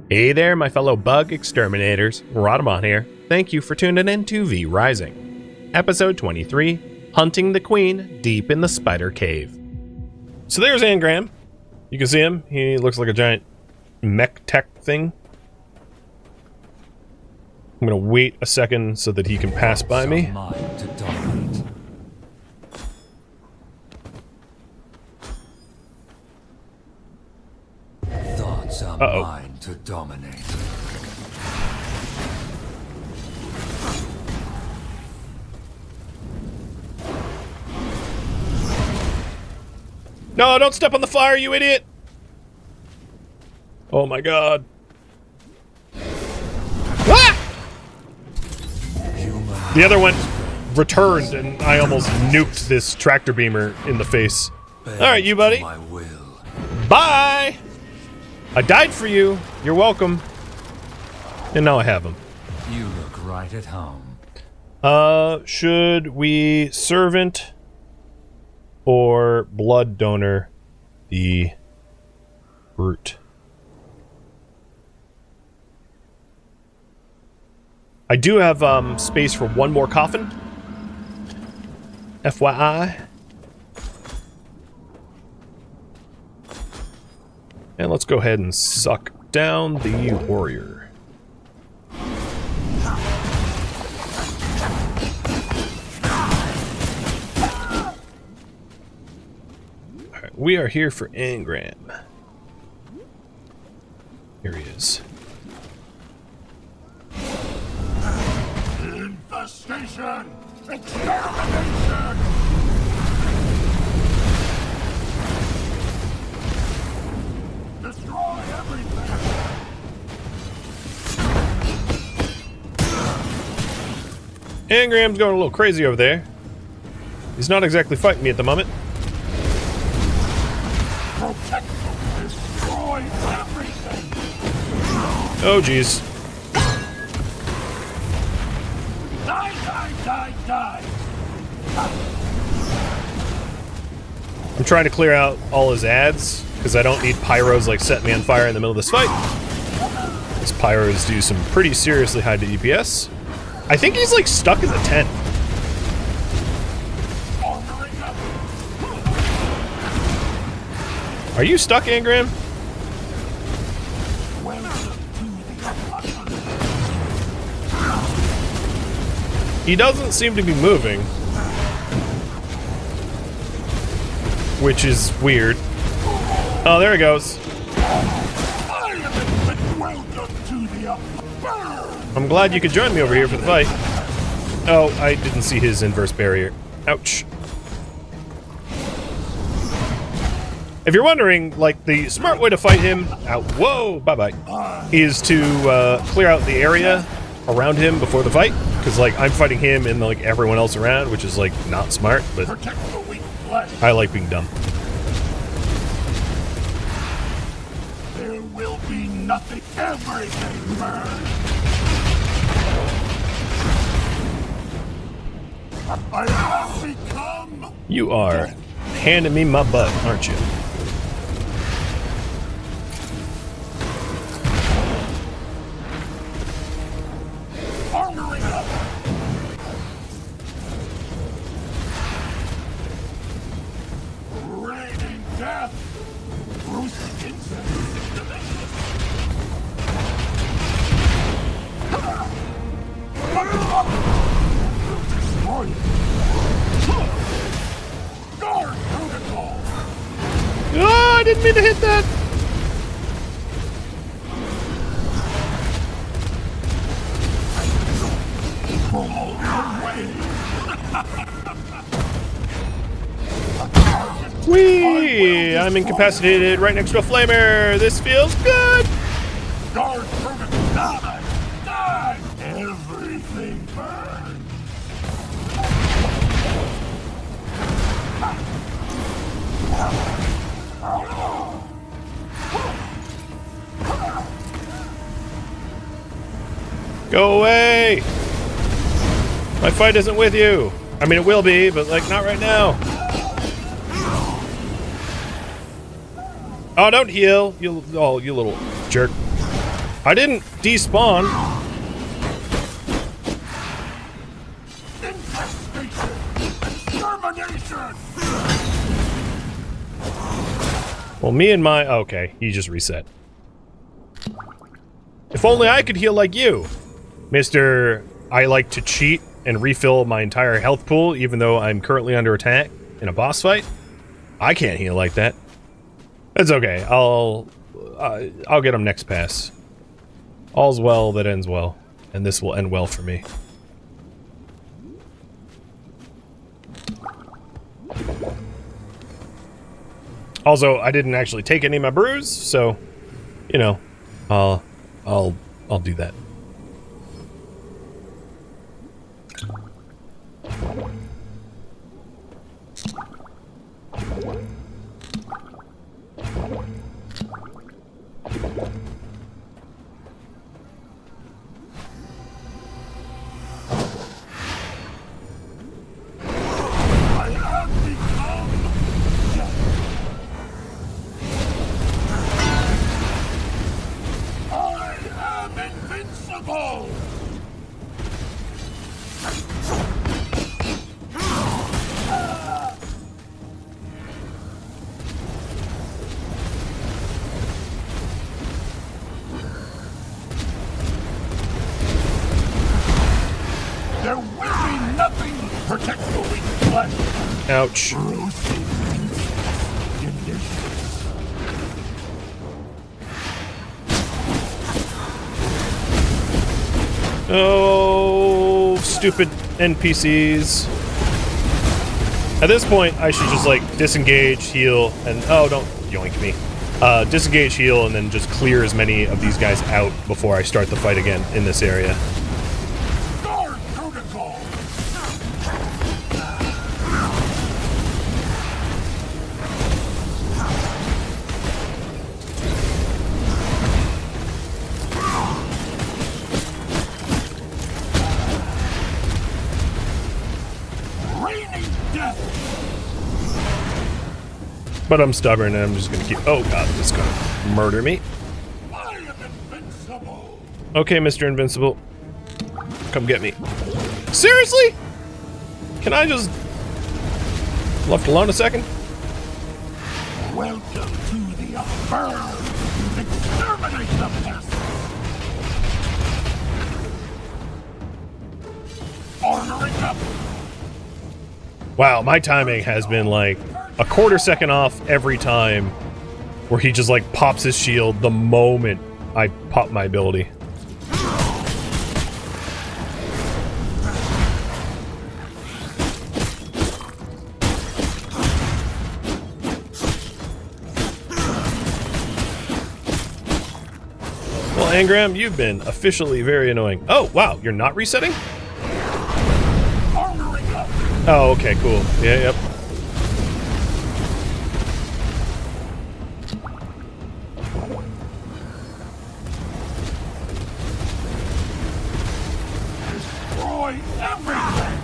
Hey there, my fellow bug exterminators. Rhadamant here. Thank you for tuning in to V Rising. Episode 23, Hunting the Queen Deep in the Spider Cave. So there's Angram. You can see him. He looks like a giant mech tech thing. I'm gonna wait a second so that he can pass by me. Thoughts are mine to dominate. No, don't step on the fire, you idiot! Oh my god. Ah! The other one returned and I almost nuked this tractor beamer in the face. Alright, you buddy. Bye! I died for you. You're welcome. And now I have him. You look right at home. Should we servant or blood donor the brute? I do have space for one more coffin. FYI. And let's go ahead and suck down the warrior. Alright, we are here for Angram. Here he is. Infestation! Extermination! Destroy everything! Angram's going a little crazy over there. He's not exactly fighting me at the moment. Protect them! Destroy everything! Oh, jeez. Die, die, die, die! I'm trying to clear out all his ads, because I don't need pyros like setting me on fire in the middle of this fight. These pyros do some pretty seriously high DPS. I think he's like stuck in the tent. Are you stuck, Angram? He doesn't seem to be moving, which is weird. Oh, there he goes. I'm glad you could join me over here for the fight. Oh, I didn't see his inverse barrier. Ouch. If you're wondering, like, the smart way to fight him, whoa, bye-bye, is to clear out the area around him before the fight. Because, like, I'm fighting him and, like, everyone else around, which is, like, not smart, but I like being dumb. There will be nothing, everything burns. I have become... You are handing me my butt, aren't you? Armoring up. Raining death. Roosting insects. Destroy it. Guard protocol. Oh, I didn't mean to hit that. Whee! I'm incapacitated right next to a flamer. This feels good. Guard protocol. Die! Die! Everything burns. Go away! My fight isn't with you. I mean, it will be, but, like, not right now. Oh, don't heal. You little jerk. I didn't despawn. Infestation! Extermination! Well, me and my... Okay, he just reset. If only I could heal like you, Mr. I like to cheat and refill my entire health pool even though I'm currently under attack in a boss fight. I can't heal like that. That's okay. I'll get him next pass. All's well that ends well, and this will end well for me. Also, I didn't actually take any of my brews, so you know, I'll do that. I have become death. I am invincible! There will be nothing to protect the weak flesh. Ouch. Oh, stupid NPCs. At this point, I should just, like, disengage, heal, and... Oh, don't yoink me. Disengage, heal, and then just clear as many of these guys out before I start the fight again in this area. Guard protocol! Raining death! But I'm stubborn, and I'm just gonna keep... Oh, God, this is gonna murder me. I am invincible! Okay, Mr. Invincible. Come get me. Seriously? Can I just... left alone a second? Welcome to the Affirm! Exterminate the pests! Armoring up! Wow, my timing has been like a quarter second off every time where he just like pops his shield the moment I pop my ability. Well, Angram, you've been officially very annoying. Oh, wow, you're not resetting? Armoring up! Oh, okay, cool. Yeah, yep. Destroy everything!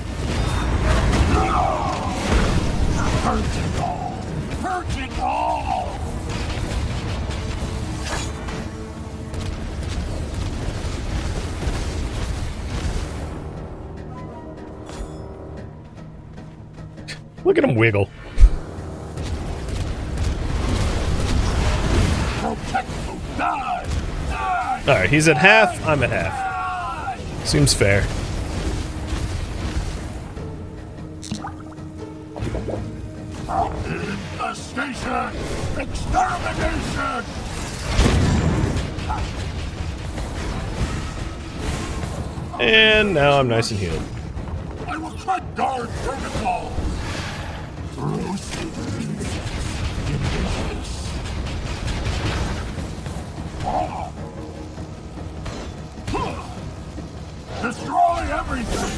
Purging all! Purging all! Look at him wiggle. Protect who die! Die! Alright, he's at half, I'm at half. Die! Seems fair. Infestation! Extermination! And now I'm nice and healed. I will cut guard protocol! Roasted delicious. Destroy everything!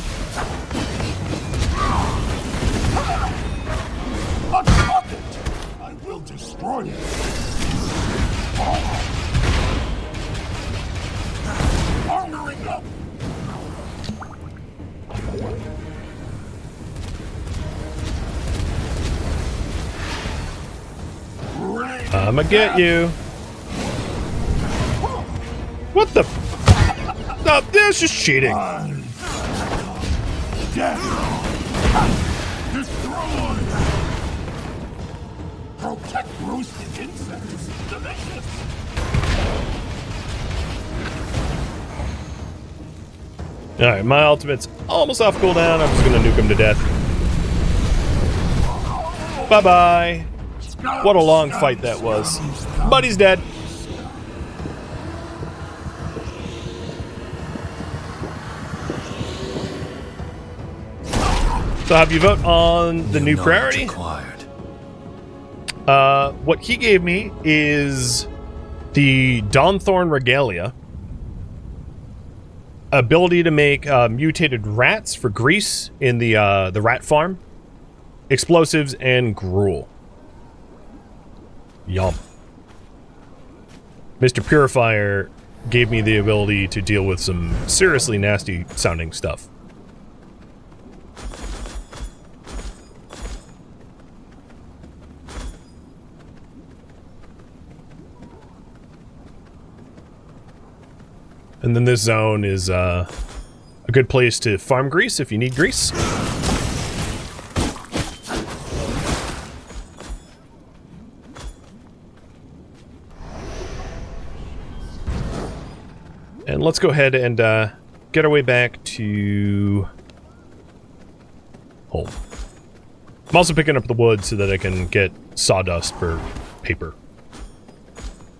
Unfuck it! I will destroy it! Armoring up! I'ma get you. What the? No, this is cheating. Death. Destroy. Protect roasted insects. Delicious. Alright, my ultimate's almost off cooldown. I'm just gonna nuke him to death. Bye-bye. What a long fight that was. Buddy's dead. So have you vote on the new priority? What he gave me is the Dawnthorn Regalia. Ability to make mutated rats for grease in the rat farm. Explosives and gruel. Yum. Mr. Purifier gave me the ability to deal with some seriously nasty sounding stuff. And then this zone is a good place to farm grease if you need grease. And let's go ahead and get our way back to home. I'm also picking up the wood so that I can get sawdust for paper.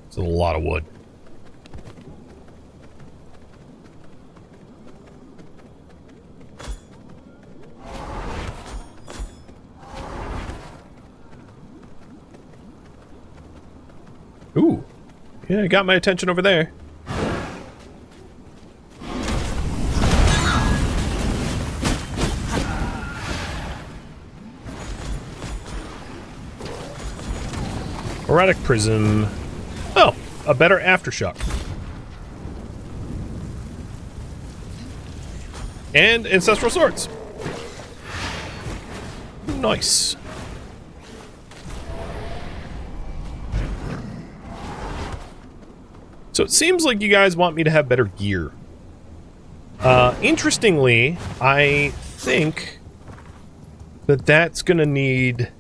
It's a lot of wood. Ooh. Yeah, got my attention over there. Erratic Prism. Oh, a better Aftershock. And Ancestral Swords. Nice. So it seems like you guys want me to have better gear. Interestingly, I think that that's gonna need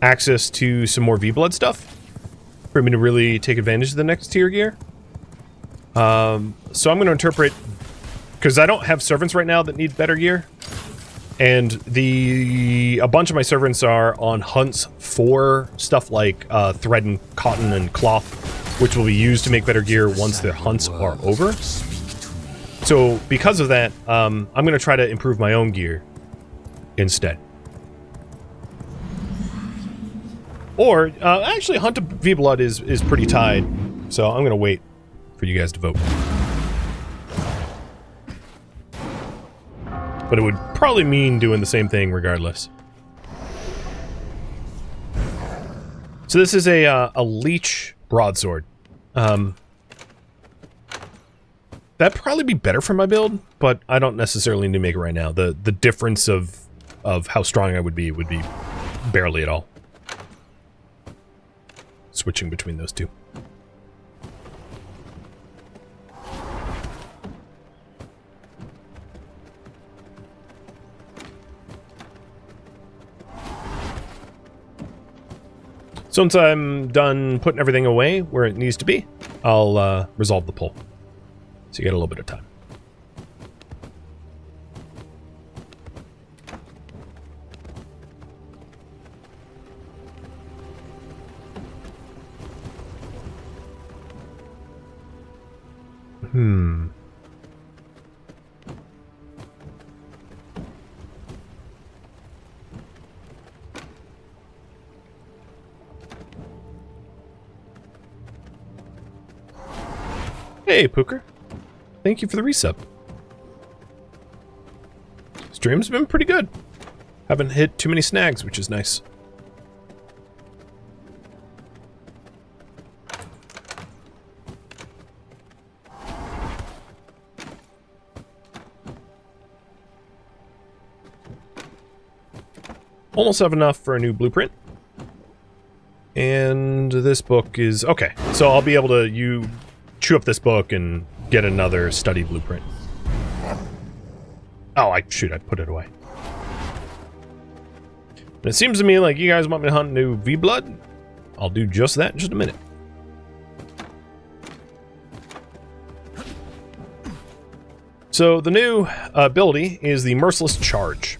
access to some more V-Blood stuff for me to really take advantage of the next tier gear. So I'm gonna interpret, because I don't have servants right now that need better gear, and a bunch of my servants are on hunts for stuff like thread and cotton and cloth, which will be used to make better gear once their hunts are over. So because of that, I'm going to try to improve my own gear instead. Or, actually, Hunt to V-Blood is pretty tied, so I'm going to wait for you guys to vote. But it would probably mean doing the same thing regardless. So this is a leech broadsword. That'd probably be better for my build, but I don't necessarily need to make it right now. The difference of how strong I would be barely at all. Switching between those two. So once I'm done putting everything away where it needs to be, I'll resolve the pull. So you get a little bit of time. Hey, Pooker. Thank you for the resub. Stream's been pretty good. Haven't hit too many snags, which is nice. Almost have enough for a new blueprint. And this book is... okay, so I'll be able to chew up this book and get another study blueprint. Oh, I put it away. And it seems to me like you guys want me to hunt new V-Blood. I'll do just that in just a minute. So the new ability is the Merciless Charge.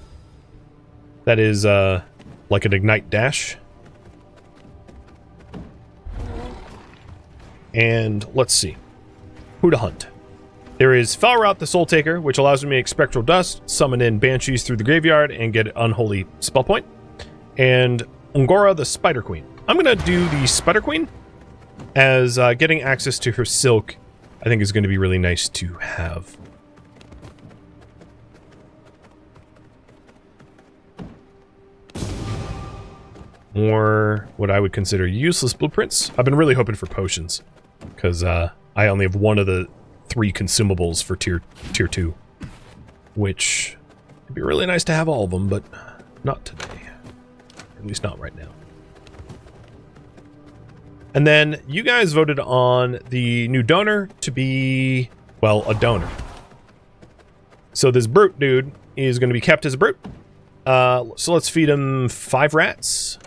That is like an Ignite Dash. And let's see. Who to hunt? There is Fell Route the Soul Taker, which allows me to make Spectral Dust, summon in Banshees through the graveyard, and get Unholy Spell Point. And Ungora the Spider Queen. I'm going to do the Spider Queen, as getting access to her silk, I think, is going to be really nice to have. More what I would consider useless blueprints. I've been really hoping for potions, because I only have one of the 3 consumables for tier 2, which would be really nice to have all of them, but not today. At least not right now. And then you guys voted on the new donor to be, well, a donor. So this brute dude is going to be kept as a brute. So let's feed him 5 rats.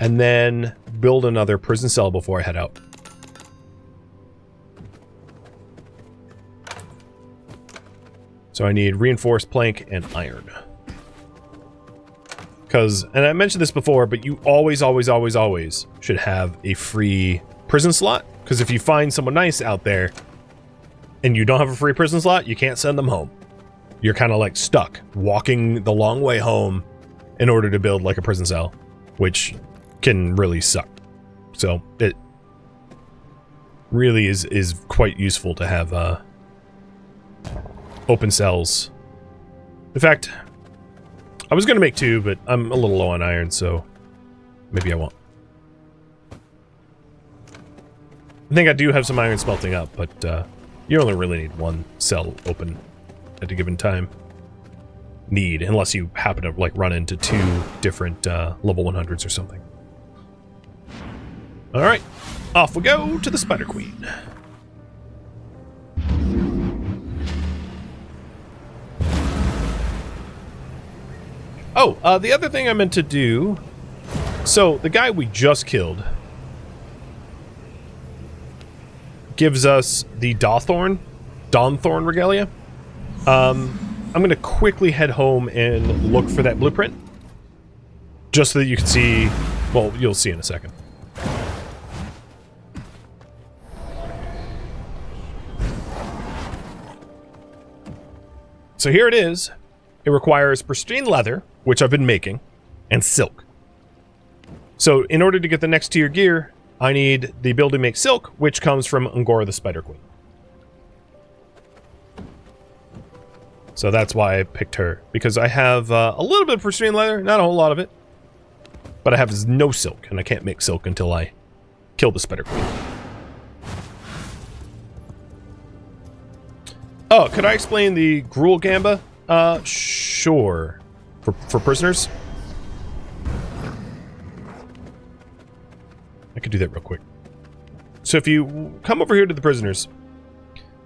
And then build another prison cell before I head out. So I need reinforced plank and iron. Because, and I mentioned this before, but you always should have a free prison slot. Because if you find someone nice out there and you don't have a free prison slot, you can't send them home. You're kind of like stuck walking the long way home in order to build like a prison cell, which can really suck. So it really is quite useful to have open cells. In fact, I was going to make 2, but I'm a little low on iron, so maybe I won't. I think I do have some iron smelting up, but you only really need 1 cell open at a given time. Unless you happen to like run into 2 different level 100s or something. All right, off we go to the Spider Queen. Oh, the other thing I meant to do. So the guy we just killed gives us the Dawnthorn regalia. I'm going to quickly head home and look for that blueprint. Just so that you can see, well, you'll see in a second. So here it is. It requires pristine leather, which I've been making, and silk. So in order to get the next tier gear, I need the ability to make silk, which comes from Ungora the Spider Queen. So that's why I picked her, because I have a little bit of pristine leather, not a whole lot of it, but I have no silk, and I can't make silk until I kill the Spider Queen. Oh, could I explain the Gruul Gamba? Sure. For prisoners? I could do that real quick. So if you come over here to the prisoners,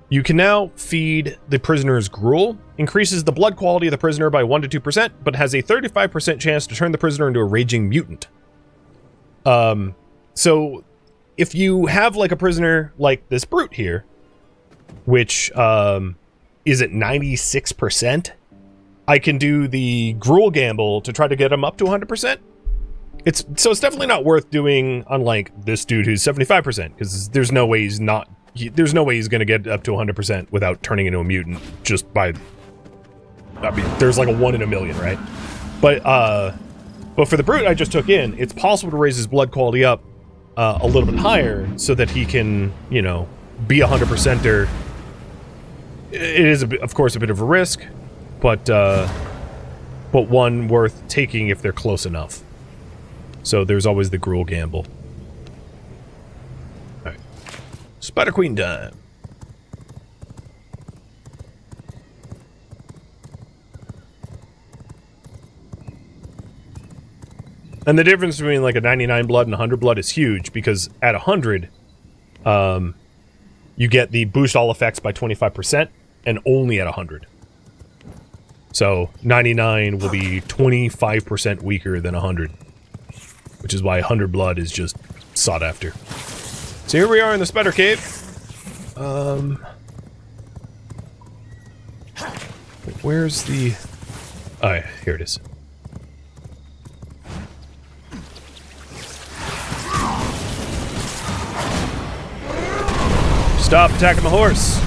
you can now feed the prisoners gruel. Increases the blood quality of the prisoner by 1 to 2%, but has a 35% chance to turn the prisoner into a raging mutant. So if you have like a prisoner like this brute here, which is at 96%, I can do the gruel gamble to try to get him up to 100%. It's definitely not worth doing, unlike this dude who's 75%, because there's no way he's going to get up to 100% without turning into a mutant just by, I mean, there's like a 1 in a million, right? But for the brute I just took in, it's possible to raise his blood quality up a little bit higher so that he can, you know, be a 100%er. It is, of course, a bit of a risk, but one worth taking if they're close enough. So there's always the gruel gamble. Alright. Spider Queen time. And the difference between like a 99 blood and 100 blood is huge, because at 100, you get the boost all effects by 25% and only at 100. So 99 will be 25% weaker than 100, which is why 100 blood is just sought after. So here we are in the spider cave. Where's the... Oh, yeah, here it is. Stop attacking my horse!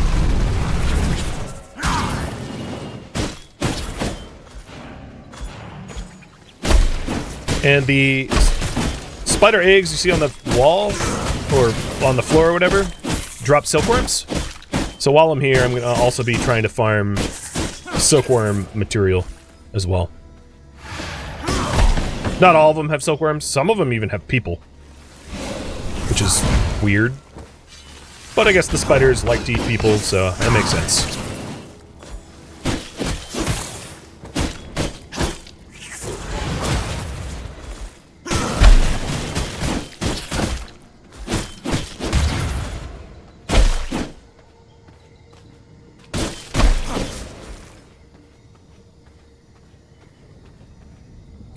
And the spider eggs you see on the wall, or on the floor or whatever, drop silkworms. So while I'm here, I'm going to also be trying to farm silkworm material as well. Not all of them have silkworms. Some of them even have people, which is weird. But I guess the spiders like to eat people, so that makes sense.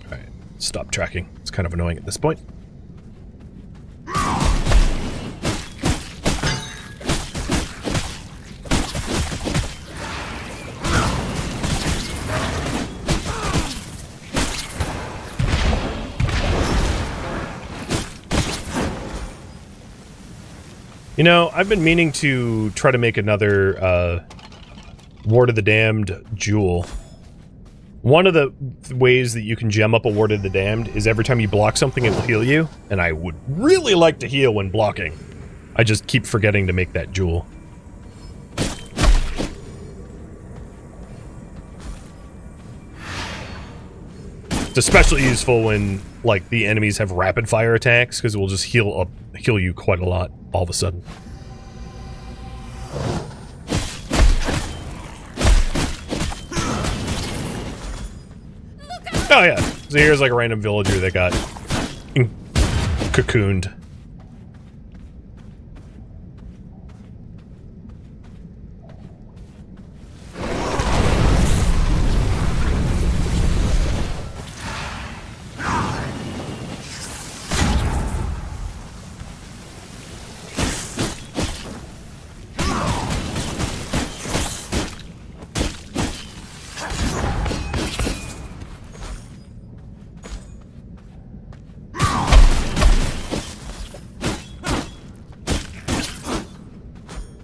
Alright, stop tracking. It's kind of annoying at this point. You know, I've been meaning to try to make another Ward of the Damned jewel. One of the ways that you can gem up a Ward of the Damned is every time you block something, it will heal you, and I would really like to heal when blocking. I just keep forgetting to make that jewel. It's especially useful when, like, the enemies have rapid fire attacks, because it will just heal you quite a lot all of a sudden. Oh yeah, so here's like a random villager that got cocooned.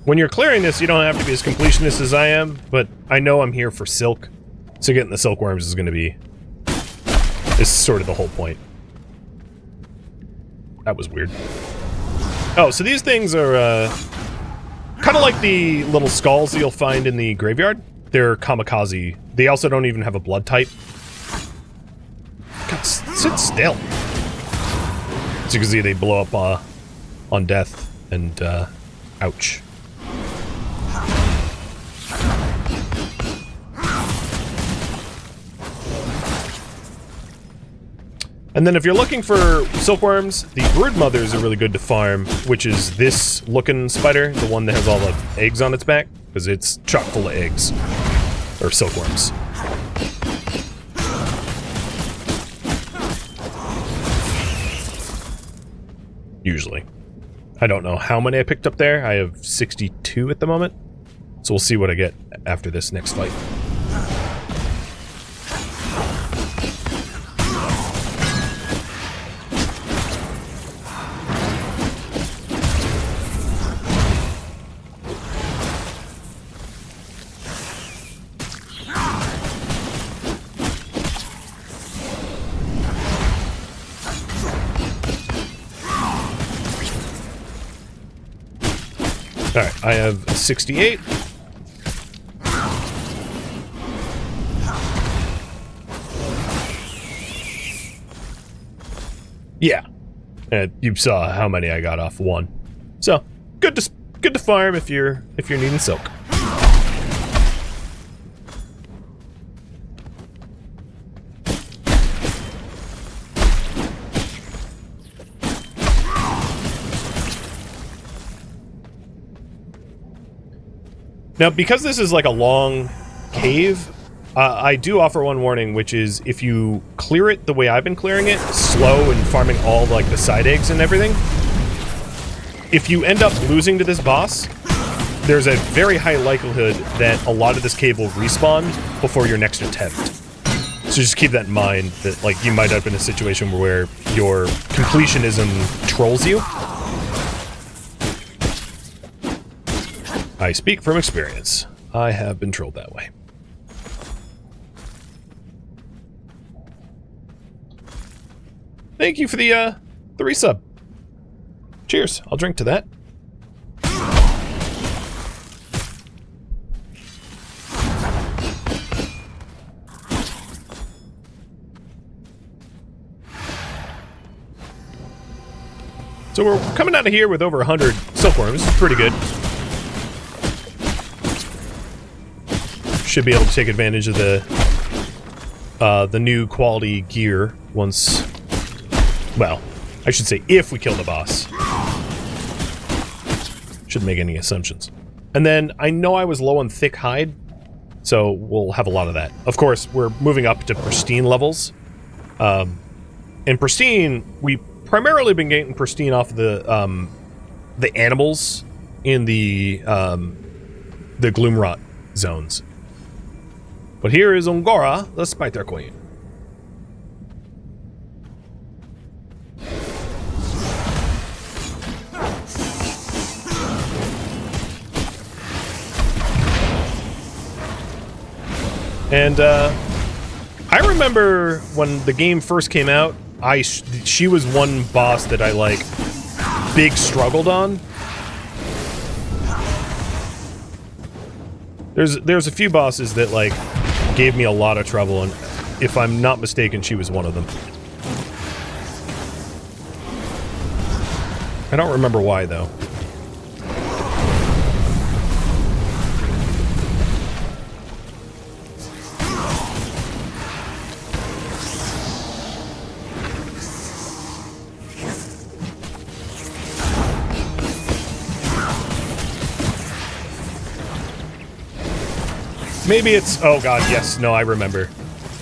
When you're clearing this, you don't have to be as completionist as I am, but I know I'm here for silk, so getting the silkworms is going to be... is sort of the whole point. That was weird. Oh, so these things are, kind of like the little skulls that you'll find in the graveyard. They're kamikaze. They also don't even have a blood type. God, sit still. As you can see, they blow up, on death, and, ouch. And then if you're looking for silkworms, the brood mothers are really good to farm, which is this looking spider, the one that has all the eggs on its back, because it's chock full of eggs. Or silkworms. Usually. I don't know how many I picked up there. I have 62 at the moment. So we'll see what I get after this next fight. Alright, I have 68. Yeah. You saw how many I got off one. So, good to farm if you're needing silk. Now, because this is like a long cave, I do offer one warning, which is if you clear it the way I've been clearing it, slow and farming all like the side eggs and everything, if you end up losing to this boss, there's a very high likelihood that a lot of this cave will respawn before your next attempt. So just keep that in mind, that like you might end up in a situation where your completionism trolls you. I speak from experience. I have been trolled that way. Thank you for the resub. Cheers. I'll drink to that. So we're coming out of here with over 100 silkworms. Pretty good. Should be able to take advantage of the new quality gear once... Well, I should say if we kill the boss. Shouldn't make any assumptions. And then I know I was low on thick hide, so we'll have a lot of that. Of course, we're moving up to pristine levels. In pristine, we primarily been getting pristine off of the animals in the Gloomrot zones. But here is Ungora, the Spider Queen. And I remember when the game first came out, she was one boss that I like big struggled on. There's a few bosses that like gave me a lot of trouble, and if I'm not mistaken, she was one of them. I don't remember why though. Maybe it's... Oh god, yes. No, I remember.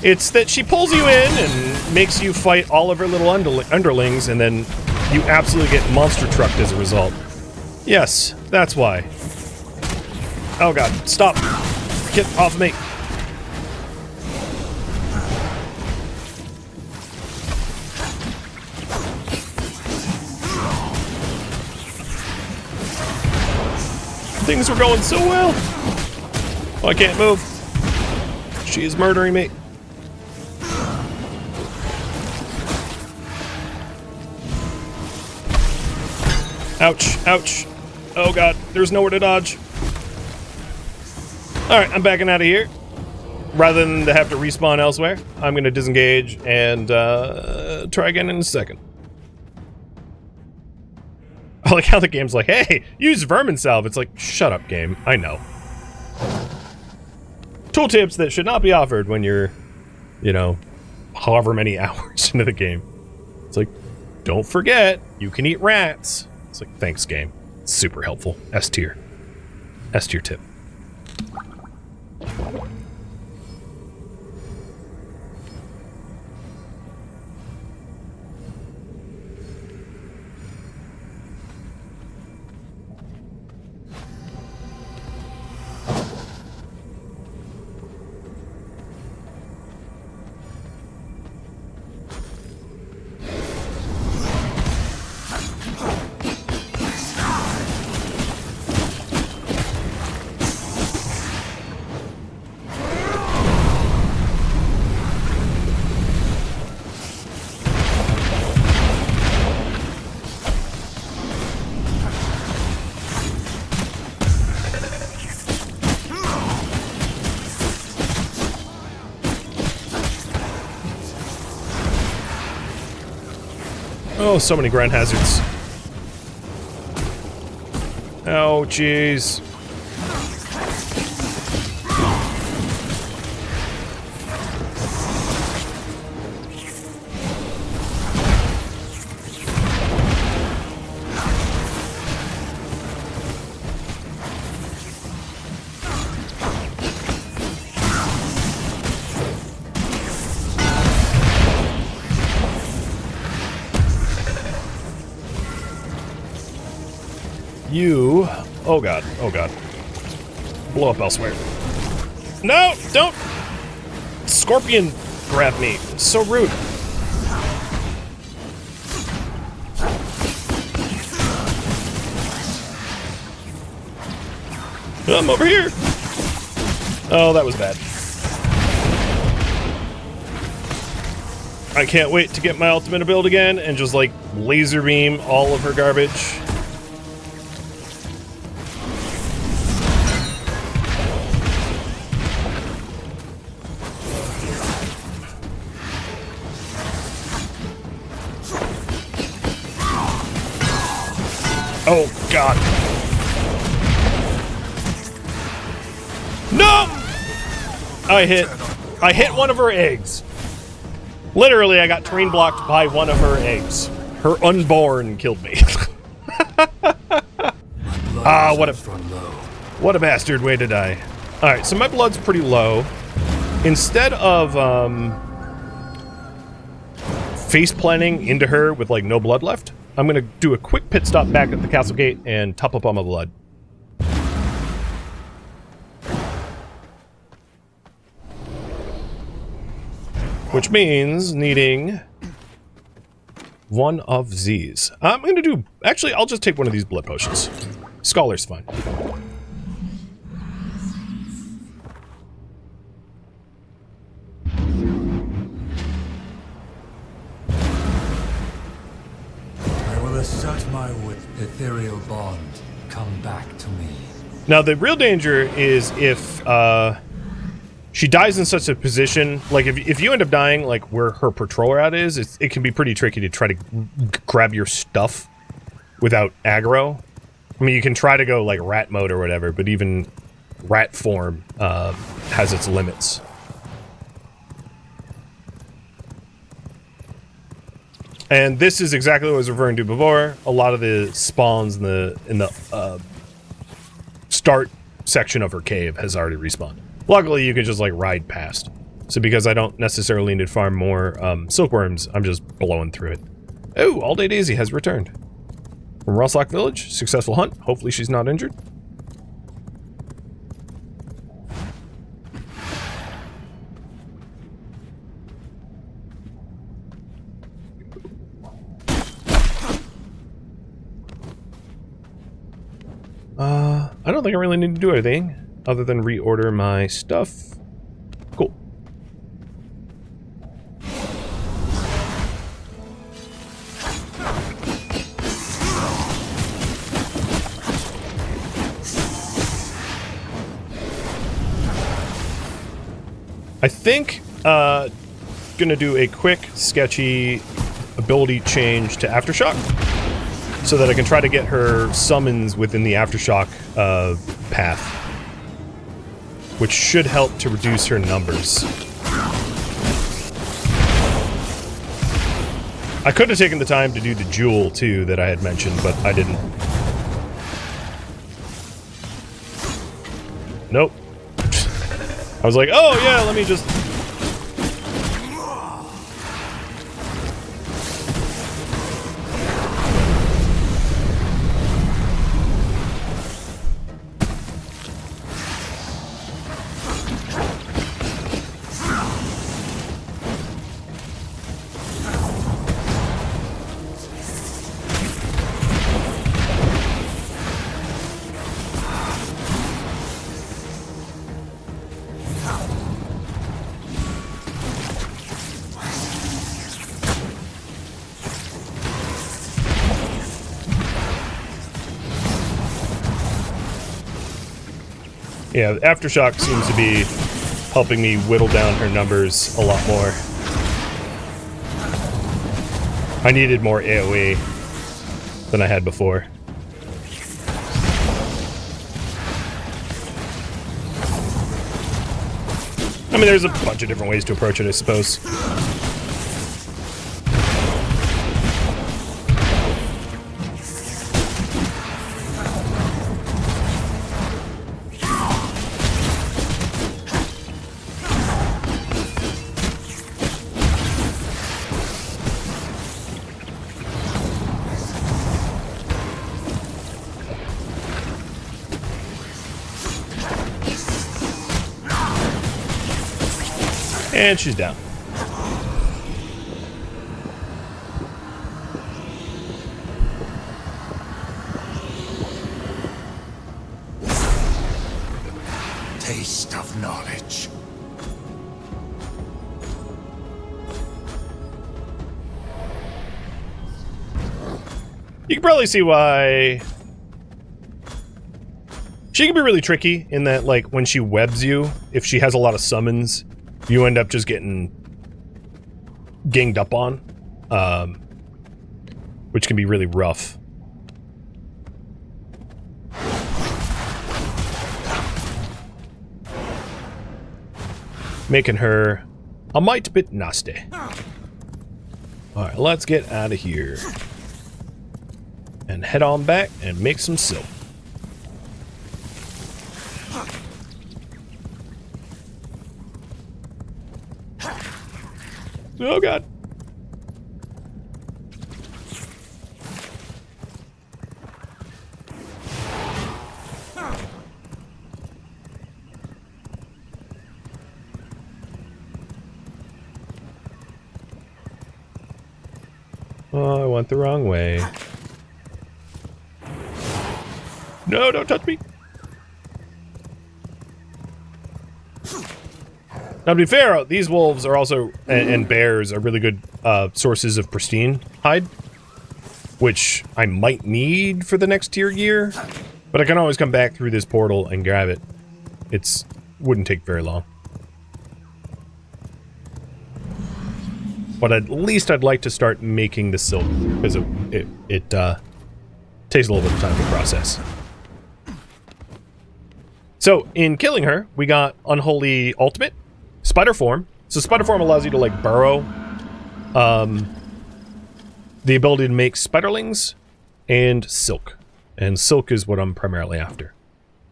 It's that she pulls you in and makes you fight all of her little underlings, and then you absolutely get monster trucked as a result. Yes, that's why. Oh god, stop. Get off me. Things were going so well. Oh, I can't move. She is murdering me. Ouch, ouch. Oh god, there's nowhere to dodge. Alright, I'm backing out of here. Rather than to have to respawn elsewhere, I'm gonna disengage and try again in a second. I like how the game's like, hey, use vermin salve. It's like, shut up, game. I know. Tooltips that should not be offered when you're, you know, however many hours into the game. It's like, don't forget, you can eat rats. It's like, thanks, game. It's super helpful. S tier. S tier tip. Oh, so many grind hazards. Oh, jeez. you... Oh god, oh god. Blow up elsewhere. No, don't! Scorpion grabbed me. So rude. I'm over here. Oh, that was bad. I can't wait to get my ultimate build again and just like laser beam all of her garbage. Oh god. No! I hit one of her eggs. Literally, I got terrain blocked by one of her eggs. Her unborn killed me. Ah, what a bastard way to die. Alright, so my blood's pretty low. Instead of face planting into her with like no blood left, I'm gonna do a quick pit stop back at the castle gate and top up on my blood. Which means needing one of these. I'm gonna do... Actually, I'll just take one of these blood potions. Scholar's fine. I will assert my ethereal bond. Come back to me. Now, the real danger is if, she dies in such a position, like if you end up dying like where her patrol route is, it can be pretty tricky to try to grab your stuff without aggro. I mean, you can try to go like rat mode or whatever, but even rat form has its limits. And this is exactly what I was referring to before. A lot of the spawns in the start section of her cave has already respawned. Luckily, you can just, like, ride past. So because I don't necessarily need to farm more silkworms, I'm just blowing through it. Oh, All Day Daisy has returned. From Rosslock Village, successful hunt. Hopefully she's not injured. I don't think I really need to do anything other than reorder my stuff. Cool. I think gonna do a quick sketchy ability change to Aftershock so that I can try to get her summons within the Aftershock path, which should help to reduce her numbers. I could have taken the time to do the jewel too that I had mentioned, but I didn't. Nope. I was like, oh yeah, let me just... Yeah, Aftershock seems to be helping me whittle down her numbers a lot more. I needed more AoE than I had before. I mean, there's a bunch of different ways to approach it, I suppose. And she's down. Taste of knowledge. You can probably see why she can be really tricky in that, like, when she webs you, if she has a lot of summons, you end up just getting ganged up on, which can be really rough. Making her a mite bit nasty. Alright, let's get out of here. And head on back and make some silk. Oh god. Oh, I went the wrong way. No, don't touch me. Now, to be fair, these wolves are also, and bears are really good sources of pristine hide, which I might need for the next tier gear, but I can always come back through this portal and grab it. It's wouldn't take very long. But at least I'd like to start making the silk, because it takes a little bit of time to process. So, in killing her, we got Unholy Ultimate, Spider Form. So Spider Form allows you to, like, burrow. The ability to make spiderlings and silk. And silk is what I'm primarily after.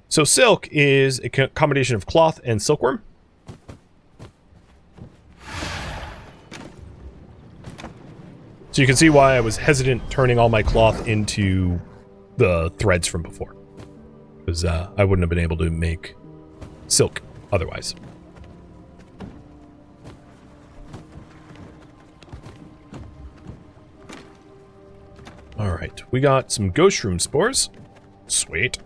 So silk is a combination of cloth and silkworm. So you can see why I was hesitant turning all my cloth into the threads from before. Because I wouldn't have been able to make silk otherwise. Alright, we got some ghost room spores. Sweet.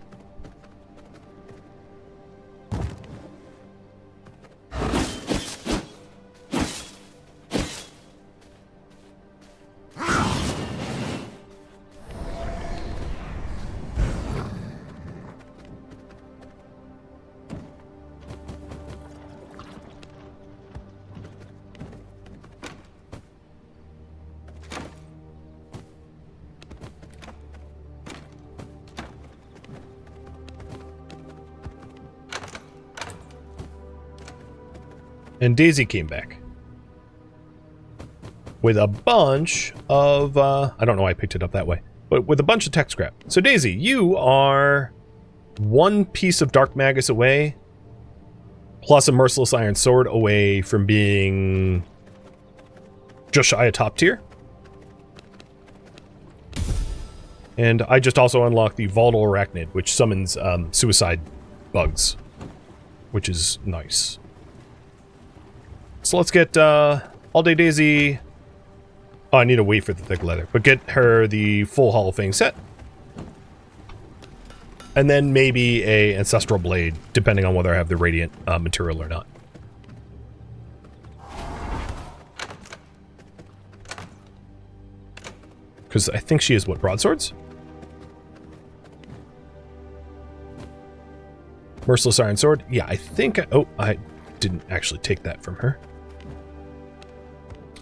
And Daisy came back with a bunch of, I don't know why I picked it up that way, but with a bunch of tech scrap. So Daisy, you are one piece of Dark Magus away, plus a Merciless Iron Sword away from being just shy of top tier. And I just also unlocked the Volatile Arachnid, which summons suicide bugs, which is nice. So let's get All Day Daisy. Oh, I need to wait for the thick leather, but get her the full Hollow Fang set. And then maybe a Ancestral Blade, depending on whether I have the Radiant material or not. Because I think she is, what, broadswords? Merciless Iron Sword? Yeah, I think... oh, I didn't actually take that from her.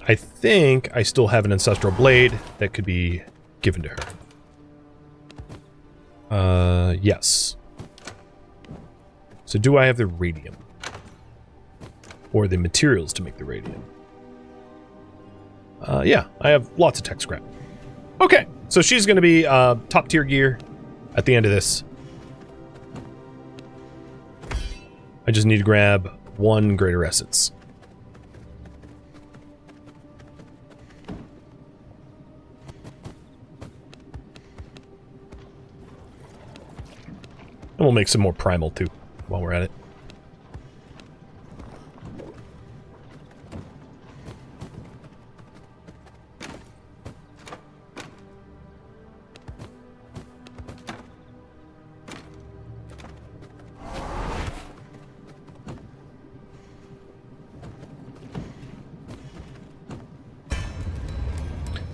I think I still have an Ancestral Blade that could be given to her. Yes. So do I have the radium? Or the materials to make the radium? Yeah, I have lots of tech scrap. Okay, so she's going to be top tier gear at the end of this. I just need to grab one Greater Essence. And we'll make some more Primal too while we're at it.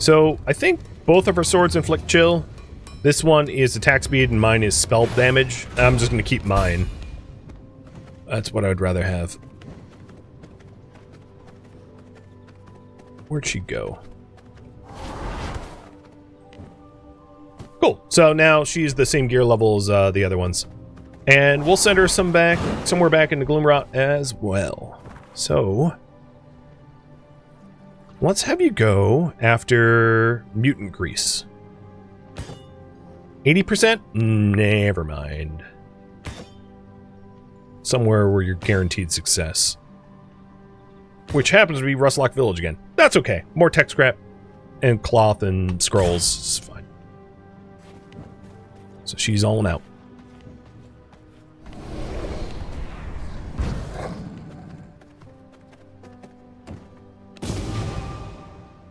So I think both of our swords inflict chill. This one is attack speed and mine is spell damage. I'm just going to keep mine. That's what I would rather have. Where'd she go? Cool. So now she's the same gear level as the other ones. And we'll send her somewhere back into Gloomrot as well. So let's have you go after Mutant Grease. 80%? Never mind. Somewhere where you're guaranteed success. Which happens to be Rustlock Village again. That's okay. More tech scrap and cloth and scrolls is fine. So she's all out.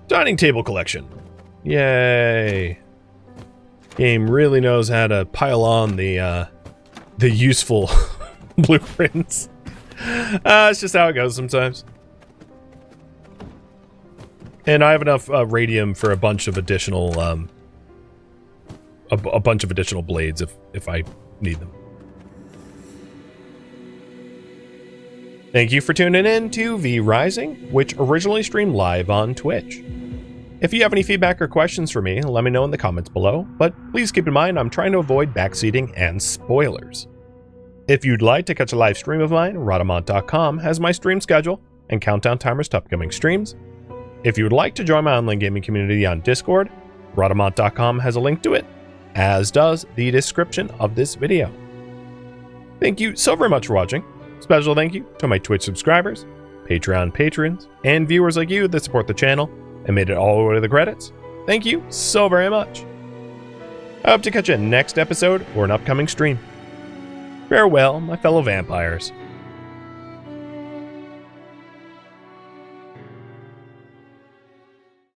Dining table collection. Yay. Game really knows how to pile on the useful blueprints. It's just how it goes sometimes. And I have enough radium for a bunch of additional a bunch of additional blades if I need them. Thank you for tuning in to V Rising, which originally streamed live on Twitch. If you have any feedback or questions for me, let me know in the comments below, but please keep in mind I'm trying to avoid backseating and spoilers. If you'd like to catch a live stream of mine, Rhadamant.com has my stream schedule and countdown timers to upcoming streams. If you would like to join my online gaming community on Discord, Rhadamant.com has a link to it, as does the description of this video. Thank you so very much for watching. Special thank you to my Twitch subscribers, Patreon patrons, and viewers like you that support the channel and made it all the way to the credits. Thank you so very much. I hope to catch you next episode or an upcoming stream. Farewell, my fellow vampires.